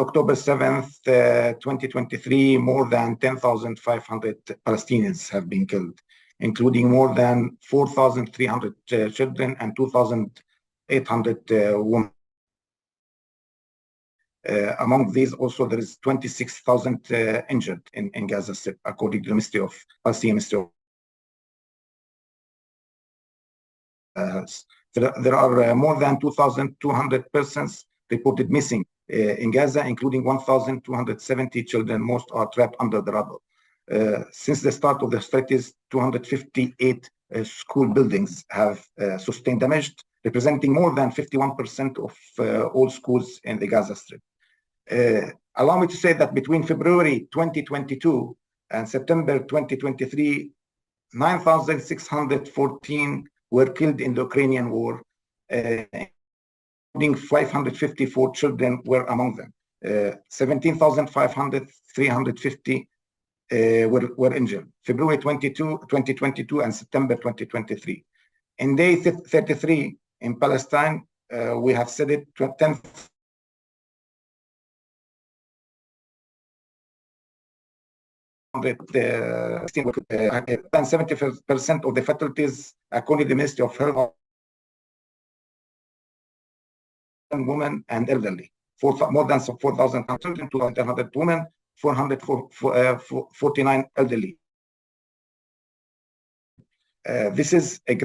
October 7th, 2023, more than 10,500 Palestinians have been killed, including more than 4,300 children and 2,800 women. Among these, also, there is 26,000 injured in Gaza Strip, according to the Ministry of Palestinian Ministry of There are more than 2,200 persons reported missing in Gaza, including 1,270 children. Most are trapped under the rubble. Since the start of the hostilities, 258 school buildings have sustained damage, representing more than 51% of all schools in the Gaza Strip. Allow me to say that between February 2022 and September 2023, 9,614 were killed in the Ukrainian war, including 554 children were among them. 17,350 were injured. February 2022 and September 2023. In day 33 in Palestine, we have said it, 10 70% of the fatalities, according to the Ministry of Health, women and elderly. More than 4,000 children, 2,100 women, 449 elderly. This is a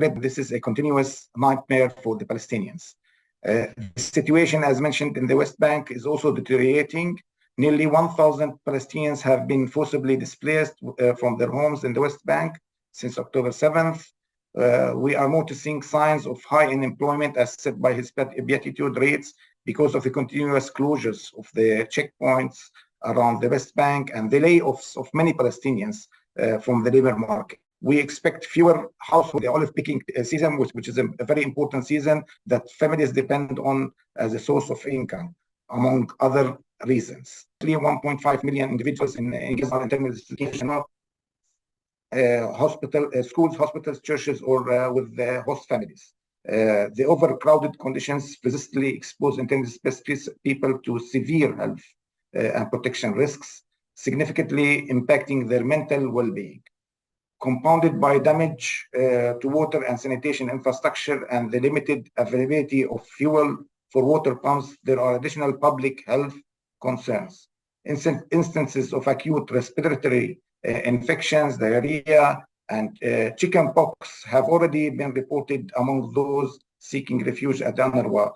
continuous nightmare for the Palestinians. The situation, as mentioned in the West Bank, is also deteriorating. Nearly 1,000 Palestinians have been forcibly displaced from their homes in the West Bank since October 7th. We are noticing signs of high unemployment, as said by his beatitude rates, because of the continuous closures of the checkpoints around the West Bank and the layoffs of many Palestinians from the labor market. We expect fewer households, the olive picking season, which is a very important season that families depend on as a source of income, among other reasons. 1.5 million individuals in Gaza in terms of institutional, schools, hospitals, churches, or with host families. The overcrowded conditions persistently expose intensive people to severe health and protection risks, significantly impacting their mental well-being. Compounded by damage to water and sanitation infrastructure and the limited availability of fuel for water pumps, there are additional public health concerns. Instances of acute respiratory infections, diarrhea, and chickenpox have already been reported among those seeking refuge at the UNRWA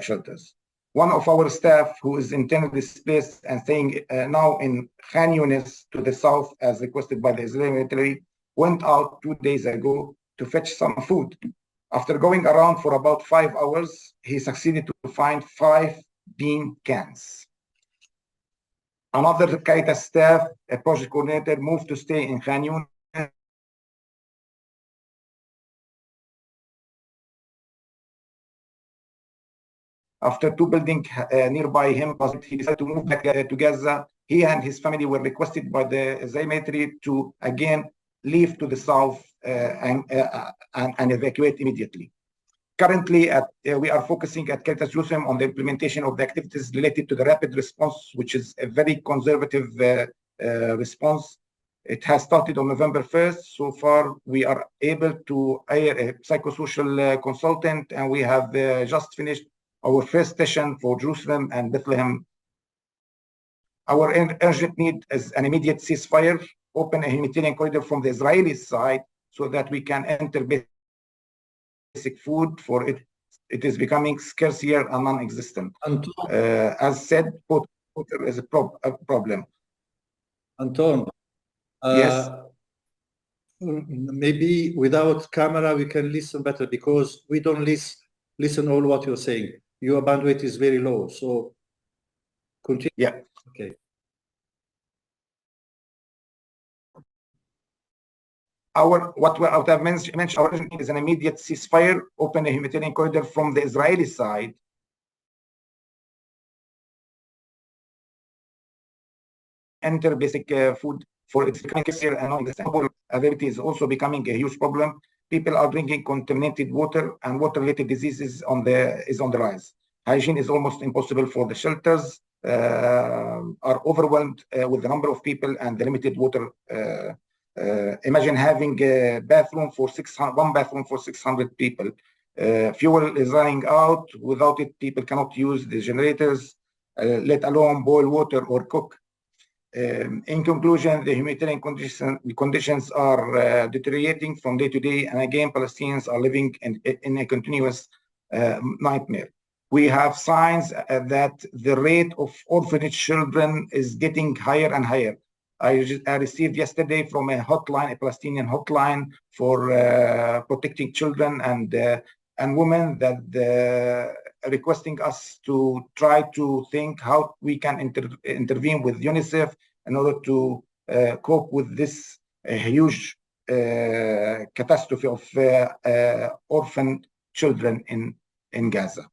shelters. One of our staff, who is internally displaced and staying now in Khan Yunis to the south, as requested by the Israeli military, went out 2 days ago to fetch some food. After going around for about 5 hours, he succeeded to find 5 bean cans. Another Caritas staff, a project coordinator, moved to stay in Khan Yunis. After 2 buildings nearby him, he decided to move back to Gaza. He and his family were requested by the Israeli military to again leave to the south and evacuate immediately. Currently, we are focusing at Caritas Jerusalem on the implementation of the activities related to the rapid response, which is a very conservative response. It has started on November 1st. So far, we are able to hire a psychosocial consultant, and we have just finished our first session for Jerusalem and Bethlehem. Our urgent need is an immediate ceasefire, open a humanitarian corridor from the Israeli side so that we can enter basic food, for it is becoming scarce here and non-existent. As said, water is a problem. Anton, yes. Maybe without camera we can listen better, because we don't listen all what you're saying. Your bandwidth is very low, so continue. Yeah. Okay. What I've mentioned, our urgent is an immediate ceasefire, open a humanitarian corridor from the Israeli side, enter basic food, for it's becoming here, and availability is also becoming a huge problem. People are drinking contaminated water, and water-related diseases is on the rise. Hygiene is almost impossible for the shelters, are overwhelmed with the number of people and the limited water. Imagine having a bathroom for one bathroom for 600 people. Fuel is running out. Without it, people cannot use the generators, let alone boil water or cook. In conclusion, the humanitarian conditions are deteriorating from day to day, and again, Palestinians are living in a continuous nightmare. We have signs that the rate of orphanage children is getting higher and higher. I received yesterday from a hotline, a Palestinian hotline for protecting children and women, that requesting us to try to think how we can intervene with UNICEF in order to cope with this huge catastrophe of orphan children in Gaza.